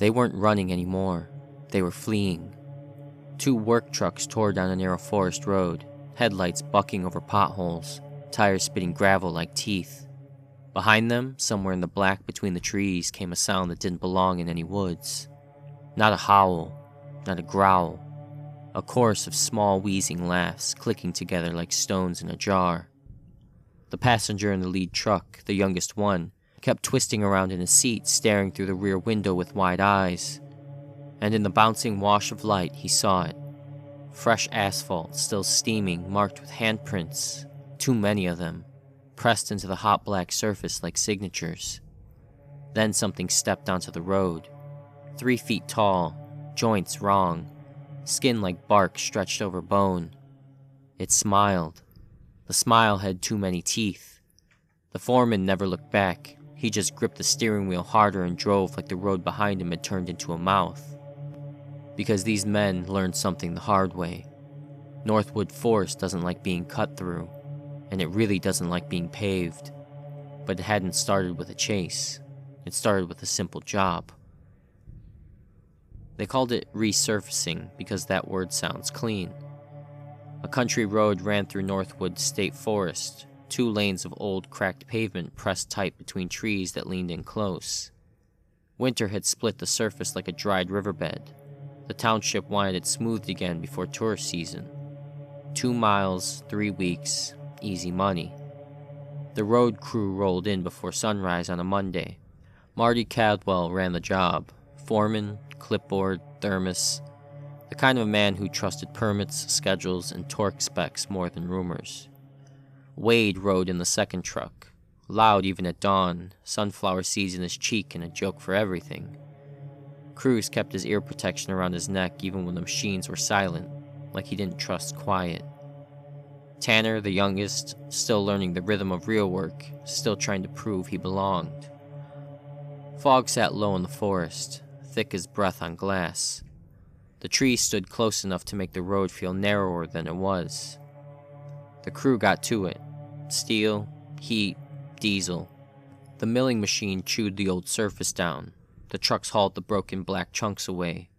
They weren't running anymore. They were fleeing. 2 work trucks tore down a narrow forest road, headlights bucking over potholes, tires spitting gravel like teeth. Behind them, somewhere in the black between the trees, came a sound that didn't belong in any woods. Not a howl, not a growl. A chorus of small wheezing laughs clicking together like stones in a jar. The passenger in the lead truck, the youngest one, kept twisting around in his seat, staring through the rear window with wide eyes. And in the bouncing wash of light, he saw it. Fresh asphalt, still steaming, marked with handprints, too many of them, pressed into the hot black surface like signatures. Then something stepped onto the road. 3 feet tall, joints wrong, skin like bark stretched over bone. It smiled. The smile had too many teeth. The foreman never looked back. He just gripped the steering wheel harder and drove like the road behind him had turned into a mouth. Because these men learned something the hard way. Northwood Forest doesn't like being cut through, and it really doesn't like being paved. But it hadn't started with a chase. It started with a simple job. They called it resurfacing because that word sounds clean. A country road ran through Northwood State Forest, 2 lanes of old cracked pavement pressed tight between trees that leaned in close. Winter had split the surface like a dried riverbed. The township wanted it smoothed again before tourist season. 2 miles, 3 weeks, easy money. The road crew rolled in before sunrise on a Monday. Marty Cadwell ran the job. Foreman, clipboard, thermos. The kind of man who trusted permits, schedules, and torque specs more than rumors. Wade rode in the second truck. Loud even at dawn, sunflower seeds in his cheek and a joke for everything. Cruz kept his ear protection around his neck even when the machines were silent, like he didn't trust quiet. Tanner, the youngest, still learning the rhythm of real work, still trying to prove he belonged. Fog sat low in the forest, thick as breath on glass. The trees stood close enough to make the road feel narrower than it was. The crew got to it. Steel, heat, diesel. The milling machine chewed the old surface down. The trucks hauled the broken black chunks away.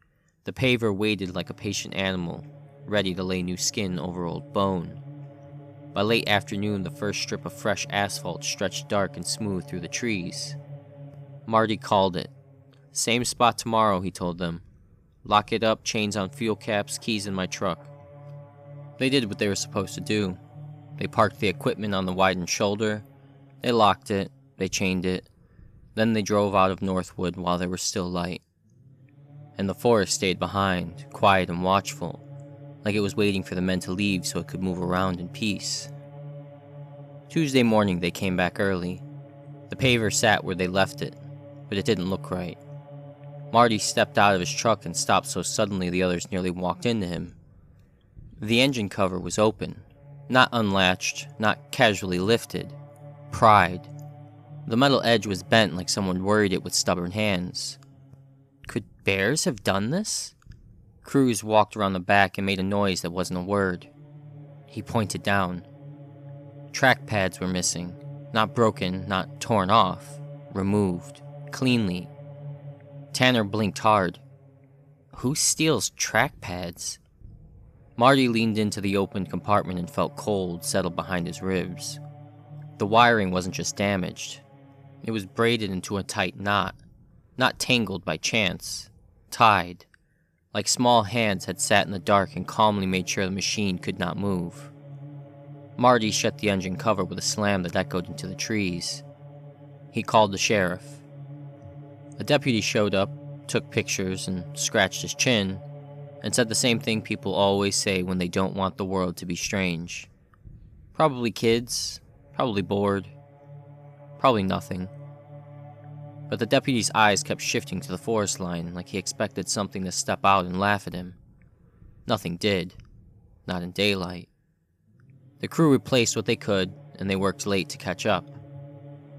The paver waited like a patient animal, ready to lay new skin over old bone. By late afternoon, the first strip of fresh asphalt stretched dark and smooth through the trees. Marty called it. Same spot tomorrow, he told them. Lock it up, chains on fuel caps, keys in my truck. They did what they were supposed to do. They parked the equipment on the widened shoulder. They locked it. They chained it. Then they drove out of Northwood while there was still light. And the forest stayed behind, quiet and watchful, like it was waiting for the men to leave so it could move around in peace. Tuesday morning they came back early. The paver sat where they left it, but it didn't look right. Marty stepped out of his truck and stopped so suddenly the others nearly walked into him. The engine cover was open, not unlatched, not casually lifted. Pried. The metal edge was bent like someone worried it with stubborn hands. Could bears have done this? Cruz walked around the back and made a noise that wasn't a word. He pointed down. Track pads were missing. Not broken, not torn off. Removed. Cleanly. Tanner blinked hard. Who steals track pads? Marty leaned into the open compartment and felt cold settle behind his ribs. The wiring wasn't just damaged. It was braided into a tight knot. Not tangled by chance. Tied. Like small hands had sat in the dark and calmly made sure the machine could not move. Marty shut the engine cover with a slam that echoed into the trees. He called the sheriff. A deputy showed up, took pictures, and scratched his chin, and said the same thing people always say when they don't want the world to be strange. Probably kids, probably bored, probably nothing. But the deputy's eyes kept shifting to the forest line like he expected something to step out and laugh at him. Nothing did. Not in daylight. The crew replaced what they could, and they worked late to catch up.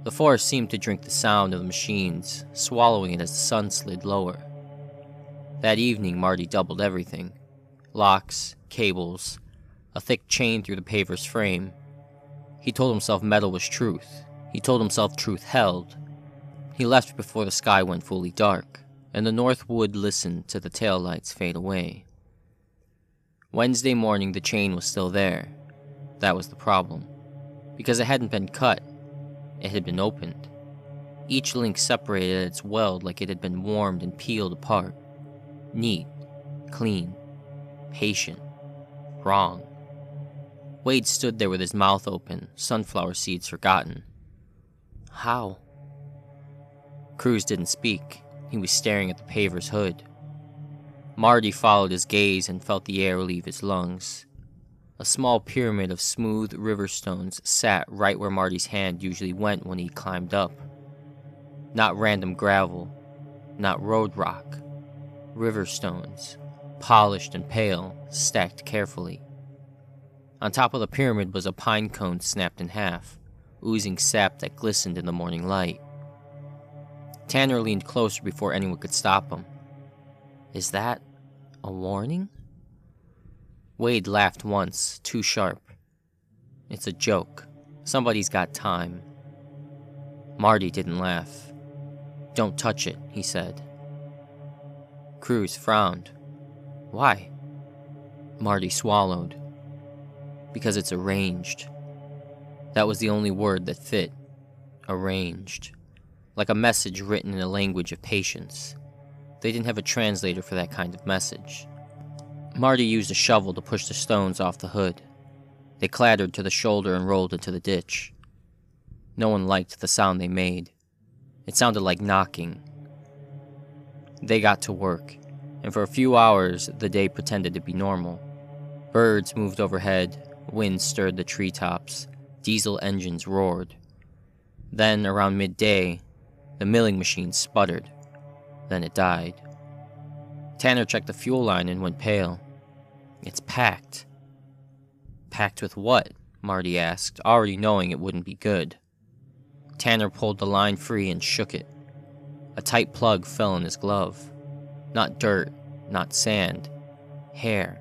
The forest seemed to drink the sound of the machines, swallowing it as the sun slid lower. That evening, Marty doubled everything. Locks, cables, a thick chain through the paver's frame. He told himself metal was truth. He told himself truth held. He left before the sky went fully dark, and the Northwood listened to the taillights fade away. Wednesday morning, the chain was still there. That was the problem. Because it hadn't been cut, it had been opened. Each link separated at its weld like it had been warmed and peeled apart. Neat, clean, patient, wrong. Wade stood there with his mouth open, sunflower seeds forgotten. How? Cruz didn't speak. He was staring at the paver's hood. Marty followed his gaze and felt the air leave his lungs. A small pyramid of smooth river stones sat right where Marty's hand usually went when he climbed up. Not random gravel, not road rock. River stones, polished and pale, stacked carefully. On top of the pyramid was a pine cone snapped in half, oozing sap that glistened in the morning light. Tanner leaned closer before anyone could stop him. Is that a warning? Wade laughed once, too sharp. It's a joke. Somebody's got time. Marty didn't laugh. Don't touch it, he said. Cruz frowned. Why? Marty swallowed. Because it's arranged. That was the only word that fit. Arranged. Like a message written in a language of patience. They didn't have a translator for that kind of message. Marty used a shovel to push the stones off the hood. They clattered to the shoulder and rolled into the ditch. No one liked the sound they made. It sounded like knocking. They got to work, and for a few hours the day pretended to be normal. Birds moved overhead, wind stirred the treetops, diesel engines roared. Then, around midday, the milling machine sputtered. Then it died. Tanner checked the fuel line and went pale. It's packed. Packed with what? Marty asked, already knowing it wouldn't be good. Tanner pulled the line free and shook it. A tight plug fell in his glove. Not dirt, not sand. Hair.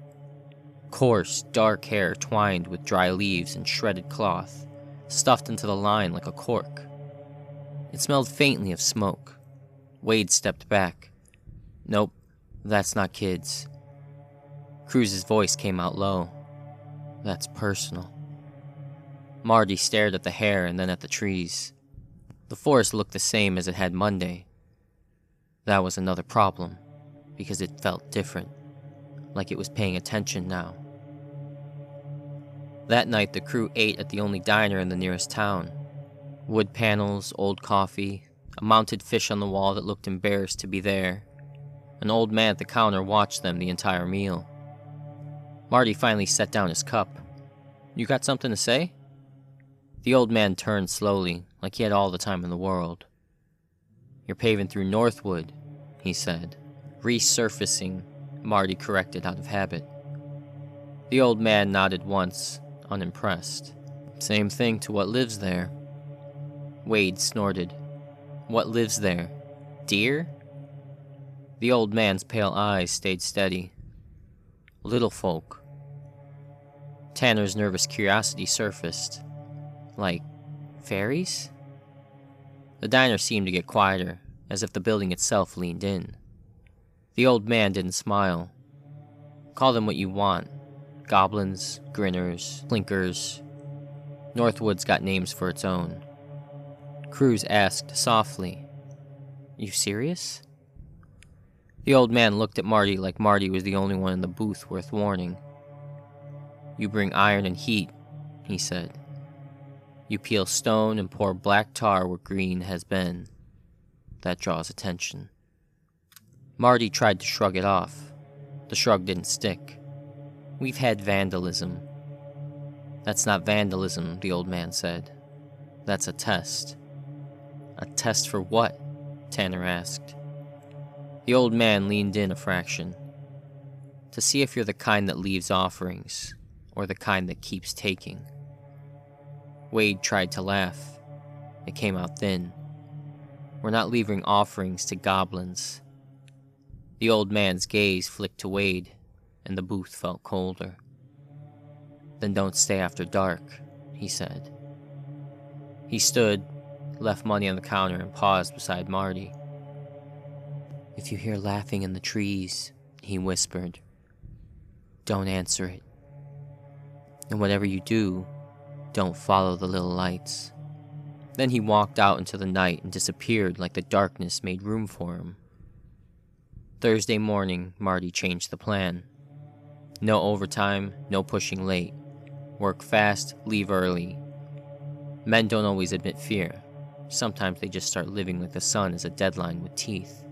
Coarse, dark hair twined with dry leaves and shredded cloth, stuffed into the line like a cork. It smelled faintly of smoke. Wade stepped back. Nope, that's not kids. Cruz's voice came out low. That's personal. Marty stared at the hair and then at the trees. The forest looked the same as it had Monday. That was another problem, because it felt different, like it was paying attention now. That night, the crew ate at the only diner in the nearest town. Wood panels, old coffee, a mounted fish on the wall that looked embarrassed to be there. An old man at the counter watched them the entire meal. Marty finally set down his cup. You got something to say? The old man turned slowly, like he had all the time in the world. You're paving through Northwood, he said. Resurfacing, Marty corrected out of habit. The old man nodded once, unimpressed. Same thing to what lives there. Wade snorted. What lives there? Deer? The old man's pale eyes stayed steady. Little folk. Tanner's nervous curiosity surfaced. Like fairies? The diner seemed to get quieter, as if the building itself leaned in. The old man didn't smile. Call them what you want. Goblins, grinners, clinkers. Northwood's got names for its own. Cruz asked softly, You serious? The old man looked at Marty like Marty was the only one in the booth worth warning. You bring iron and heat, he said. You peel stone and pour black tar where green has been. That draws attention. Marty tried to shrug it off. The shrug didn't stick. We've had vandalism. That's not vandalism, the old man said. That's a test. A test for what? Tanner asked. The old man leaned in a fraction. To see if you're the kind that leaves offerings, or the kind that keeps taking. Wade tried to laugh. It came out thin. We're not leaving offerings to goblins. The old man's gaze flicked to Wade, and the booth felt colder. Then don't stay after dark, he said. He stood, left money on the counter, and paused beside Marty. "If you hear laughing in the trees," he whispered, "don't answer it. And whatever you do, don't follow the little lights." Then he walked out into the night and disappeared like the darkness made room for him. Thursday morning, Marty changed the plan. No overtime, no pushing late. Work fast, leave early. Men don't always admit fear. Sometimes they just start living like the sun is a deadline with teeth.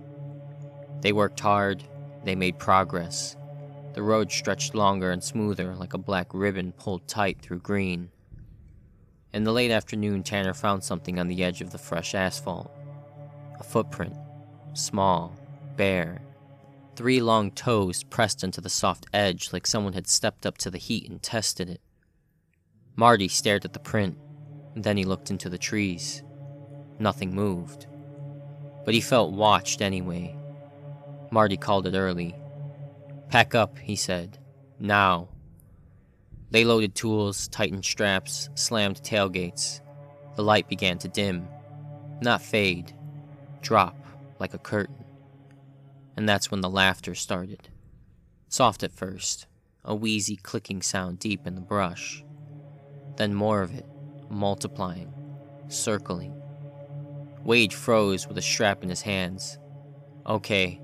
They worked hard, they made progress. The road stretched longer and smoother like a black ribbon pulled tight through green. In the late afternoon, Tanner found something on the edge of the fresh asphalt. A footprint. Small, bare. 3 long toes pressed into the soft edge like someone had stepped up to the heat and tested it. Marty stared at the print, and then he looked into the trees. Nothing moved. But he felt watched anyway. Marty called it early. "Pack up," he said. "Now." They loaded tools, tightened straps, slammed tailgates. The light began to dim. Not fade. Drop, like a curtain. And that's when the laughter started. Soft at first, a wheezy clicking sound deep in the brush. Then more of it, multiplying, circling. Wade froze with a strap in his hands. "Okay,"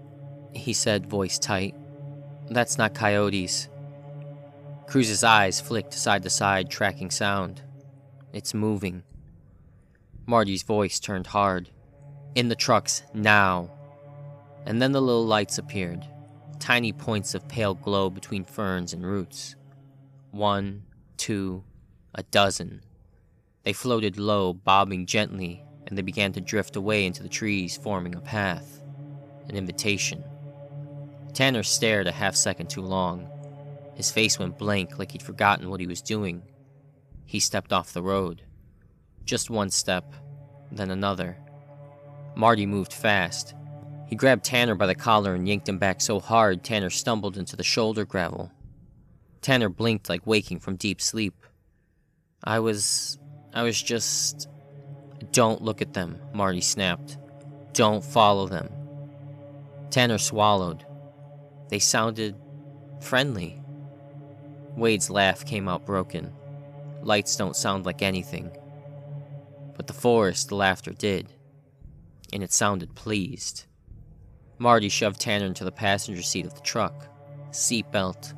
he said, voice tight. "That's not coyotes." Cruz's eyes flicked side to side, tracking sound. "It's moving." Marty's voice turned hard. "In the trucks, now." And then the little lights appeared, tiny points of pale glow between ferns and roots. 1, 2, a dozen. They floated low, bobbing gently, and they began to drift away into the trees, forming a path. An invitation. Tanner stared a half-second too long. His face went blank like he'd forgotten what he was doing. He stepped off the road. Just one step, then another. Marty moved fast. He grabbed Tanner by the collar and yanked him back so hard Tanner stumbled into the shoulder gravel. Tanner blinked like waking from deep sleep. I was just... "Don't look at them," Marty snapped. "Don't follow them." Tanner swallowed. They sounded friendly. Wade's laugh came out broken. Lights don't sound like anything. But the forest, the laughter did. And it sounded pleased. Marty shoved Tanner into the passenger seat of the truck. Seatbelt.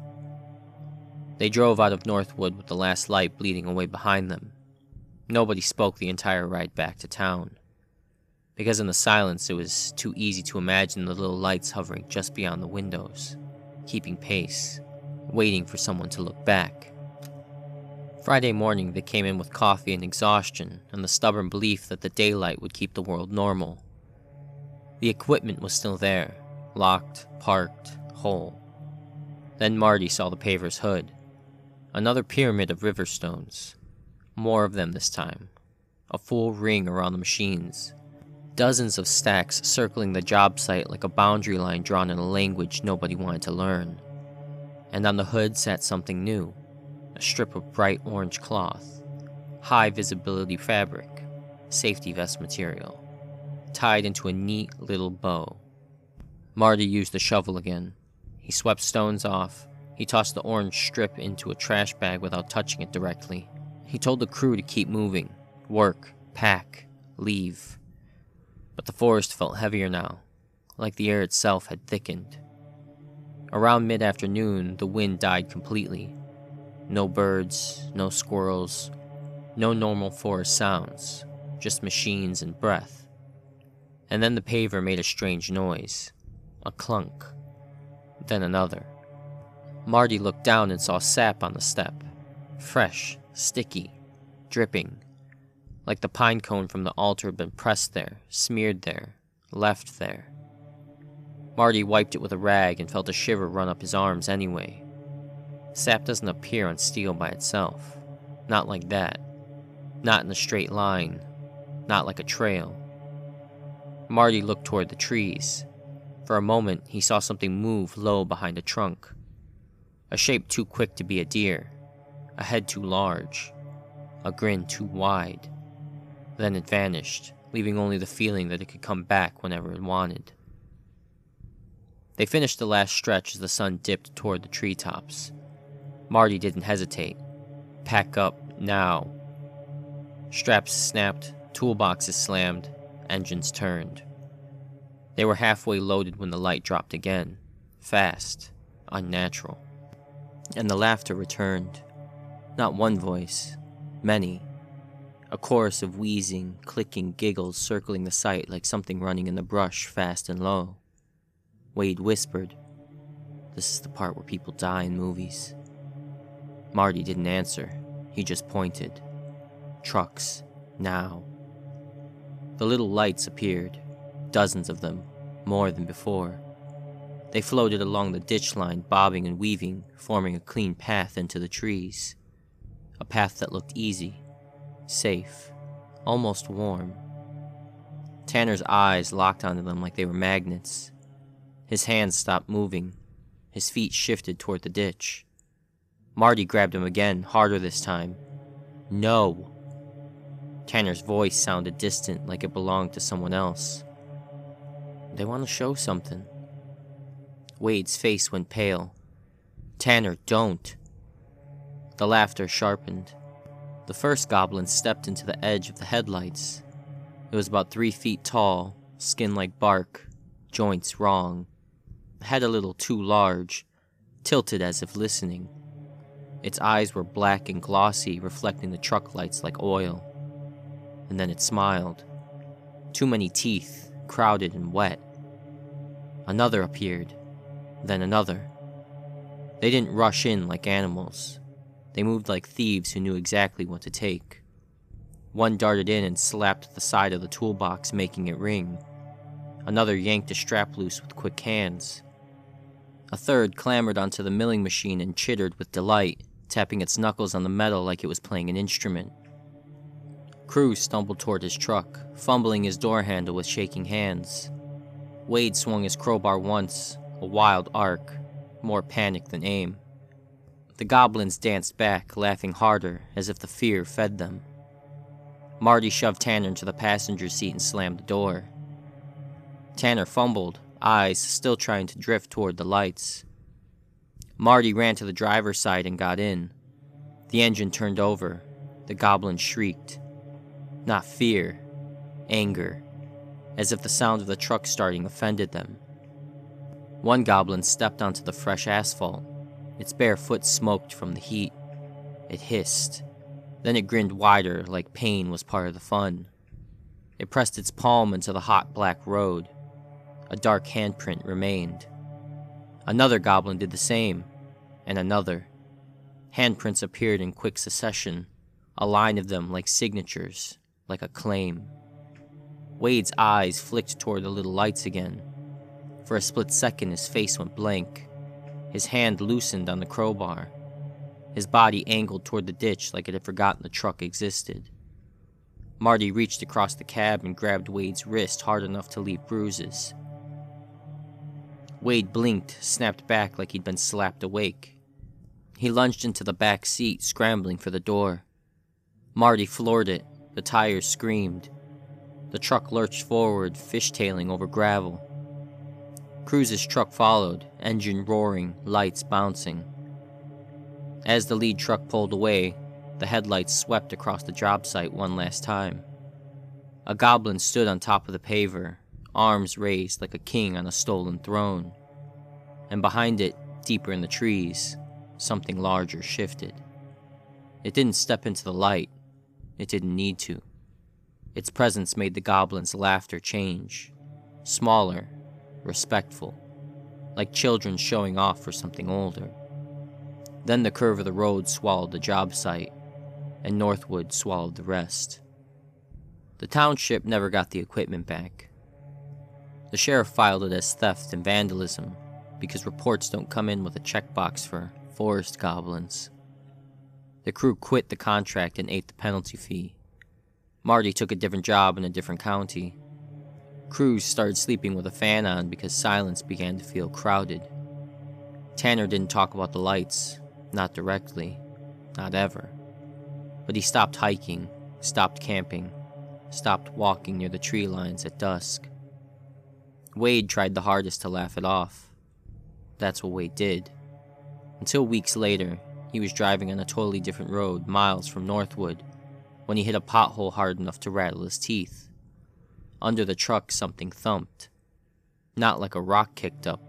They drove out of Northwood with the last light bleeding away behind them. Nobody spoke the entire ride back to town. Because in the silence it was too easy to imagine the little lights hovering just beyond the windows, keeping pace, waiting for someone to look back. Friday morning they came in with coffee and exhaustion and the stubborn belief that the daylight would keep the world normal. The equipment was still there, locked, parked, whole. Then Marty saw the paver's hood. Another pyramid of river stones. More of them this time. A full ring around the machines. Dozens of stacks circling the job site like a boundary line drawn in a language nobody wanted to learn. And on the hood sat something new. A strip of bright orange cloth. High visibility fabric. Safety vest material. Tied into a neat little bow. Marty used the shovel again. He swept stones off. He tossed the orange strip into a trash bag without touching it directly. He told the crew to keep moving. Work. Pack. Leave. But the forest felt heavier now, like the air itself had thickened. Around mid-afternoon, the wind died completely. No birds, no squirrels, no normal forest sounds, just machines and breath. And then the paver made a strange noise, a clunk, then another. Marty looked down and saw sap on the step, fresh, sticky, dripping. Like the pine cone from the altar had been pressed there, smeared there, left there. Marty wiped it with a rag and felt a shiver run up his arms anyway. Sap doesn't appear on steel by itself. Not like that. Not in a straight line. Not like a trail. Marty looked toward the trees. For a moment, he saw something move low behind a trunk. A shape too quick to be a deer. A head too large. A grin too wide. Then it vanished, leaving only the feeling that it could come back whenever it wanted. They finished the last stretch as the sun dipped toward the treetops. Marty didn't hesitate. Pack up, now. Straps snapped, toolboxes slammed, engines turned. They were halfway loaded when the light dropped again. Fast, unnatural. And the laughter returned. Not one voice, many. A chorus of wheezing, clicking giggles circling the site like something running in the brush fast and low. Wade whispered, "This is the part where people die in movies." Marty didn't answer. He just pointed. Trucks, now. The little lights appeared, dozens of them, more than before. They floated along the ditch line, bobbing and weaving, forming a clean path into the trees. A path that looked easy, safe, almost warm. Tanner's eyes locked onto them like they were magnets. His hands stopped moving. His feet shifted toward the ditch. Marty grabbed him again, harder this time. "No!" Tanner's voice sounded distant, like it belonged to someone else. "They want to show something." Wade's face went pale. "Tanner, don't!" The laughter sharpened. The first goblin stepped into the edge of the headlights. It was about 3 feet tall, skin like bark, joints wrong, head a little too large, tilted as if listening. Its eyes were black and glossy, reflecting the truck lights like oil. And then it smiled. Too many teeth, crowded and wet. Another appeared, then another. They didn't rush in like animals. They moved like thieves who knew exactly what to take. One darted in and slapped the side of the toolbox, making it ring. Another yanked a strap loose with quick hands. A third clambered onto the milling machine and chittered with delight, tapping its knuckles on the metal like it was playing an instrument. Cruz stumbled toward his truck, fumbling his door handle with shaking hands. Wade swung his crowbar once, a wild arc, more panic than aim. The goblins danced back, laughing harder, as if the fear fed them. Marty shoved Tanner into the passenger seat and slammed the door. Tanner fumbled, eyes still trying to drift toward the lights. Marty ran to the driver's side and got in. The engine turned over. The goblin shrieked. Not fear, anger, as if the sound of the truck starting offended them. One goblin stepped onto the fresh asphalt. Its bare foot smoked from the heat. It hissed. Then it grinned wider, like pain was part of the fun. It pressed its palm into the hot black road. A dark handprint remained. Another goblin did the same, and another. Handprints appeared in quick succession, a line of them like signatures, like a claim. Wade's eyes flicked toward the little lights again. For a split second, his face went blank. His hand loosened on the crowbar. His body angled toward the ditch like it had forgotten the truck existed. Marty reached across the cab and grabbed Wade's wrist hard enough to leave bruises. Wade blinked, snapped back like he'd been slapped awake. He lunged into the back seat, scrambling for the door. Marty floored it. The tires screamed. The truck lurched forward, fishtailing over gravel. Cruz's truck followed, engine roaring, lights bouncing. As the lead truck pulled away, the headlights swept across the job site one last time. A goblin stood on top of the paver, arms raised like a king on a stolen throne. And behind it, deeper in the trees, something larger shifted. It didn't step into the light. It didn't need to. Its presence made the goblin's laughter change. Smaller, respectful, like children showing off for something older. Then the curve of the road swallowed the job site, and Northwood swallowed the rest. The township never got the equipment back. The sheriff filed it as theft and vandalism, because reports don't come in with a checkbox for forest goblins. The crew quit the contract and ate the penalty fee. Marty took a different job in a different county. Cruz started sleeping with a fan on because silence began to feel crowded. Tanner didn't talk about the lights, not directly, not ever. But he stopped hiking, stopped camping, stopped walking near the tree lines at dusk. Wade tried the hardest to laugh it off. That's what Wade did. Until weeks later, he was driving on a totally different road miles from Northwood when he hit a pothole hard enough to rattle his teeth. Under the truck, something thumped. Not like a rock kicked up,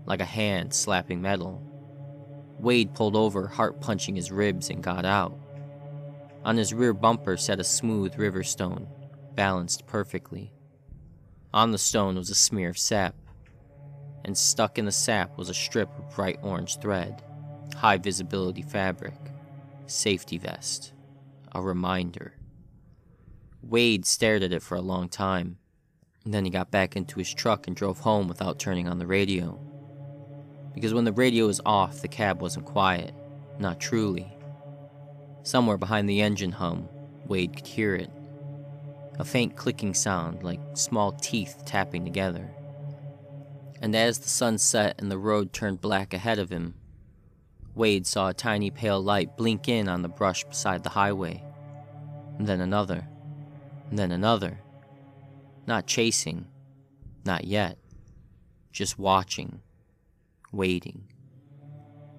like a hand slapping metal. Wade pulled over, heart punching his ribs, and got out. On his rear bumper sat a smooth river stone, balanced perfectly. On the stone was a smear of sap, and stuck in the sap was a strip of bright orange thread, high visibility fabric, safety vest, a reminder. Wade stared at it for a long time, and then he got back into his truck and drove home without turning on the radio. Because when the radio was off, the cab wasn't quiet, not truly. Somewhere behind the engine hum, Wade could hear it. A faint clicking sound, like small teeth tapping together. And as the sun set and the road turned black ahead of him, Wade saw a tiny pale light blink in on the brush beside the highway. And then another. And then another. Not chasing. Not yet. Just watching. Waiting.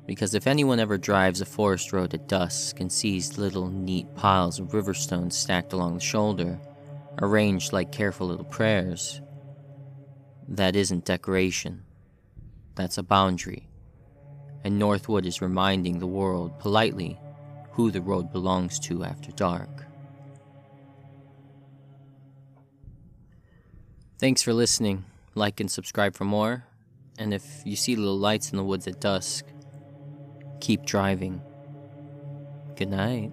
Because if anyone ever drives a forest road at dusk and sees little neat piles of river stones stacked along the shoulder, arranged like careful little prayers, that isn't decoration. That's a boundary. And Northwood is reminding the world politely who the road belongs to after dark. Thanks for listening. Like and subscribe for more. And if you see little lights in the woods at dusk, keep driving. Good night.